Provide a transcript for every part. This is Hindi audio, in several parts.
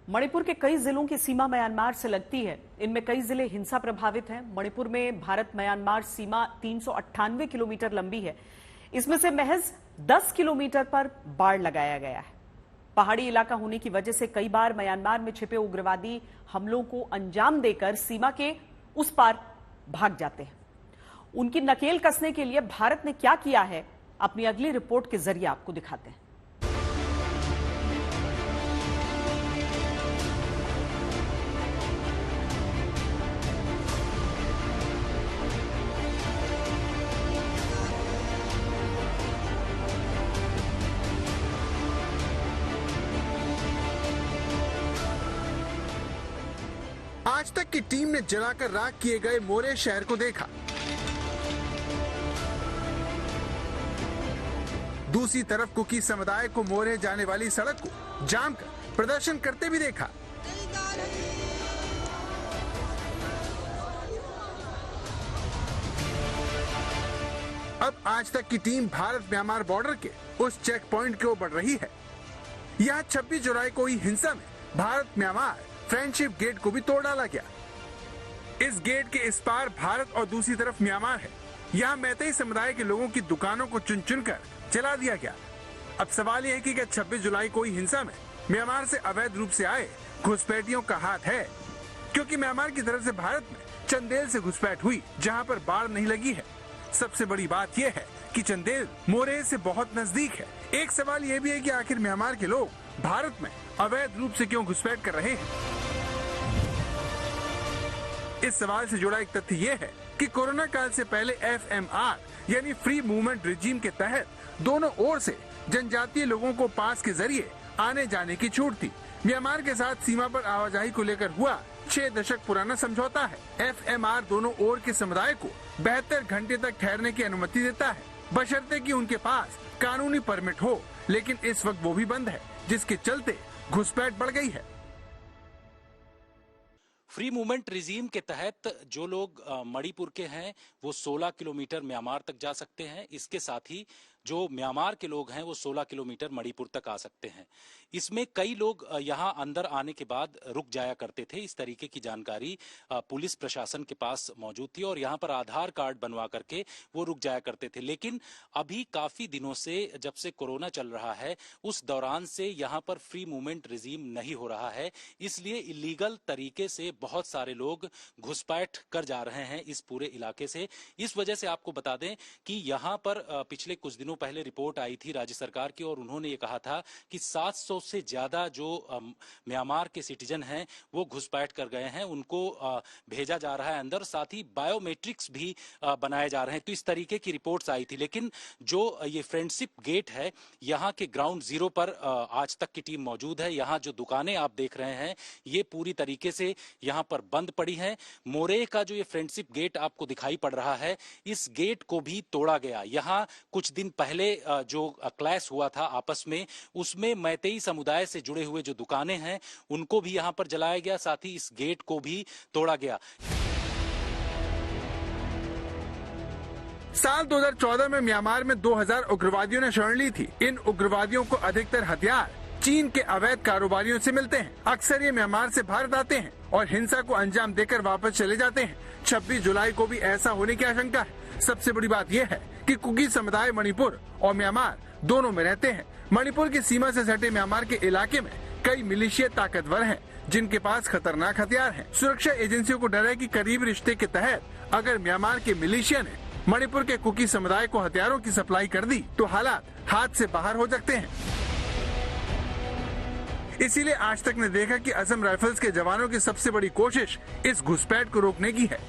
मणिपुर के कई जिलों की सीमा म्यांमार से लगती है। इनमें कई जिले हिंसा प्रभावित हैं। मणिपुर में भारत म्यांमार सीमा 398 किलोमीटर लंबी है। इसमें से महज 10 किलोमीटर पर बाड़ लगाया गया है। पहाड़ी इलाका होने की वजह से कई बार म्यांमार में छिपे उग्रवादी हमलों को अंजाम देकर सीमा के उस पार भाग जाते हैं। उनकी नकेल कसने के लिए भारत ने क्या किया है, अपनी अगली रिपोर्ट के जरिए आपको दिखाते हैं। आज तक की टीम ने जलाकर राख किए गए मोरे शहर को देखा। दूसरी तरफ कुकी समुदाय को मोरे जाने वाली सड़क को जाम कर प्रदर्शन करते भी देखा। अब आज तक की टीम भारत म्यांमार बॉर्डर के उस चेक पॉइंट की ओर बढ़ रही है। यहाँ 26 जुलाई को हुई हिंसा में भारत म्यांमार फ्रेंडशिप गेट को भी तोड़ डाला गया। इस गेट के इस पार भारत और दूसरी तरफ म्यांमार है। यहाँ मैतेई समुदाय के लोगों की दुकानों को चुन चुन कर जला दिया गया। अब सवाल यह है कि क्या 26 जुलाई को हुई हिंसा में म्यांमार से अवैध रूप से आए घुसपैठियों का हाथ है? क्योंकि म्यांमार की तरफ से भारत में चंदेल से घुसपैठ हुई, जहाँ पर बाढ़ नहीं लगी है। सबसे बड़ी बात यह है कि चंदेल मोरे से बहुत नजदीक है। एक सवाल यह भी है कि आखिर म्यांमार के लोग भारत में अवैध रूप से क्यों घुसपैठ कर रहे हैं? इस सवाल से जुड़ा एक तथ्य यह है कि कोरोना काल से पहले FMR यानी फ्री मूवमेंट रिजीम के तहत दोनों ओर से जनजातीय लोगों को पास के जरिए आने जाने की छूट थी। म्यांमार के साथ सीमा पर आवाजाही को लेकर हुआ 6 दशक पुराना समझौता है। FMR दोनों ओर के समुदाय को 72 घंटे तक ठहरने की अनुमति देता है, बशर्ते कि उनके पास कानूनी परमिट हो। लेकिन इस वक्त वो भी बंद है, जिसके चलते घुसपैठ बढ़ गई है। फ्री मूवमेंट रिजीम के तहत जो लोग मणिपुर के हैं वो 16 किलोमीटर म्यांमार तक जा सकते हैं। इसके साथ ही जो म्यांमार के लोग हैं वो 16 किलोमीटर मणिपुर तक आ सकते हैं। इसमें कई लोग यहाँ अंदर आने के बाद रुक जाया करते थे। इस तरीके की जानकारी पुलिस प्रशासन के पास मौजूद थी और यहाँ पर आधार कार्ड बनवा करके वो रुक जाया करते थे। लेकिन अभी काफी दिनों से, जब से कोरोना चल रहा है, उस दौरान से यहाँ पर फ्री मूवमेंट रिजीम नहीं हो रहा है। इसलिए इलीगल तरीके से बहुत सारे लोग घुसपैठ कर जा रहे हैं इस पूरे इलाके से। इस वजह से आपको बता दें कि यहाँ पर पिछले कुछ दिनों पहले रिपोर्ट आई थी राज्य सरकार की और उन्होंने ये कहा था कि 700 से ज्यादा जो म्यांमार के सिटीजन हैं वो घुसपैठ कर गए हैं, उनको भेजा जा रहा है अंदर। साथ ही बायोमेट्रिक्स भी बनाए जा रहे हैं। तो इस तरीके की रिपोर्ट्स आई थी। लेकिन जो ये फ्रेंडशिप गेट है, यहाँ के ग्राउंड जीरो पर आज तक की टीम मौजूद है। यहाँ जो दुकानें आप देख रहे हैं ये पूरी तरीके से यहाँ पर बंद पड़ी है। मोरे का जो ये फ्रेंडशिप गेट आपको दिखाई पड़ रहा है, इस गेट को भी तोड़ा गया। यहाँ कुछ दिन पहले जो क्लैश हुआ था आपस में, उसमें मैतेई समुदाय से जुड़े हुए जो दुकानें हैं उनको भी यहाँ पर जलाया गया। साथ ही इस गेट को भी तोड़ा गया। साल 2014 में म्यांमार में 2000 उग्रवादियों ने शरण ली थी। इन उग्रवादियों को अधिकतर हथियार चीन के अवैध कारोबारियों से मिलते हैं। अक्सर ये म्यांमार से भारत आते हैं और हिंसा को अंजाम देकर वापस चले जाते हैं। 26 जुलाई को भी ऐसा होने की आशंका है। सबसे बड़ी बात यह है कि कुकी समुदाय मणिपुर और म्यांमार दोनों में रहते हैं। मणिपुर की सीमा से सटे म्यांमार के इलाके में कई मिलिशिया ताकतवर हैं, जिनके पास खतरनाक हथियार हैं। सुरक्षा एजेंसियों को डर है कि करीबी रिश्ते के तहत अगर म्यांमार के मिलिशिया ने मणिपुर के कुकी समुदाय को हथियारों की सप्लाई कर दी तो हालात हाथ से बाहर हो सकते हैं। इसीलिए आज तक ने देखा कि असम राइफल्स के जवानों की सबसे बड़ी कोशिश इस घुसपैठ को रोकने की है।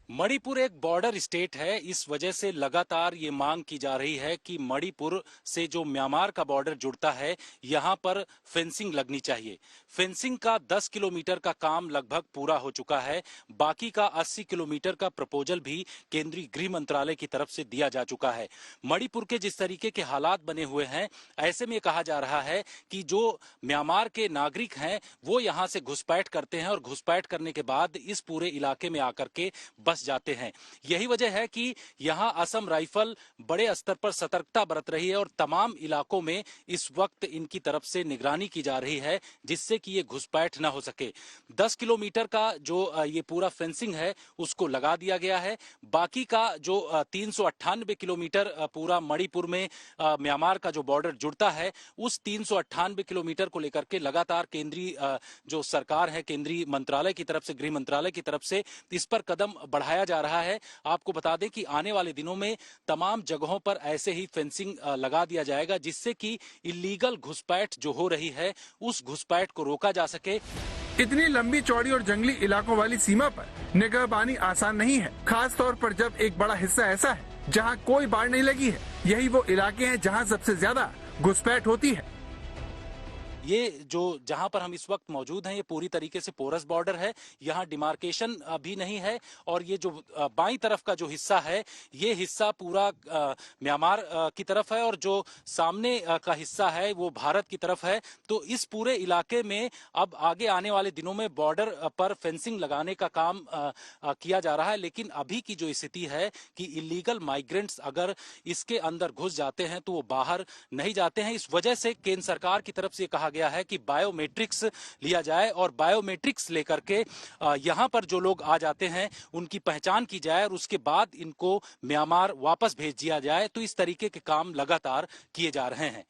मणिपुर एक बॉर्डर स्टेट है। इस वजह से लगातार ये मांग की जा रही है कि मणिपुर से जो म्यांमार का बॉर्डर जुड़ता है यहाँ पर फेंसिंग लगनी चाहिए। फेंसिंग का 10 किलोमीटर का काम लगभग पूरा हो चुका है। बाकी का 80 किलोमीटर का प्रपोजल भी केंद्रीय गृह मंत्रालय की तरफ से दिया जा चुका है। मणिपुर के जिस तरीके के हालात बने हुए हैं, ऐसे में कहा जा रहा है कि जो म्यांमार के नागरिक हैं वो यहाँ से घुसपैठ करते हैं और घुसपैठ करने के बाद इस पूरे इलाके में आकर के बस फंस जाते हैं। यही वजह है कि यहाँ असम राइफल बड़े स्तर पर सतर्कता बरत रही है और तमाम इलाकों में इस वक्त इनकी तरफ से निगरानी की जा रही है, जिससे कि ये घुसपैठ न हो सके। 10 किलोमीटर का जो ये पूरा फेंसिंग है उसको लगा दिया गया है। बाकी का जो 398 किलोमीटर पूरा मणिपुर में म्यांमार का जो बॉर्डर जुड़ता है, उस 398 किलोमीटर को लेकर के लगातार केंद्रीय जो सरकार है, केंद्रीय मंत्रालय की तरफ से, गृह मंत्रालय की तरफ से इस पर कदम बढ़ाया जा रहा है। आपको बता दें कि आने वाले दिनों में तमाम जगहों पर ऐसे ही फेंसिंग लगा दिया जाएगा, जिससे कि इलीगल घुसपैठ जो हो रही है उस घुसपैठ को रोका जा सके। इतनी लंबी चौड़ी और जंगली इलाकों वाली सीमा पर निगहबानी आसान नहीं है, खास तौर पर जब एक बड़ा हिस्सा ऐसा है जहां कोई बाड़ नहीं लगी है। यही वो इलाके हैं जहां सबसे ज्यादा घुसपैठ होती है। ये जो जहां पर हम इस वक्त मौजूद हैं, ये पूरी तरीके से पोरस बॉर्डर है। यहाँ डिमार्केशन भी नहीं है और ये जो बाईं तरफ का जो हिस्सा है, ये हिस्सा पूरा म्यांमार की तरफ है और जो सामने का हिस्सा है वो भारत की तरफ है। तो इस पूरे इलाके में अब आगे आने वाले दिनों में बॉर्डर पर फेंसिंग लगाने का काम किया जा रहा है। लेकिन अभी की जो स्थिति है कि इलीगल माइग्रेंट्स अगर इसके अंदर घुस जाते हैं तो वो बाहर नहीं जाते हैं। इस वजह से केंद्र सरकार की तरफ से कहा गया है कि बायोमेट्रिक्स लिया जाए और बायोमेट्रिक्स लेकर के यहां पर जो लोग आ जाते हैं उनकी पहचान की जाए और उसके बाद इनको म्यांमार वापस भेज दिया जाए। तो इस तरीके के काम लगातार किए जा रहे हैं।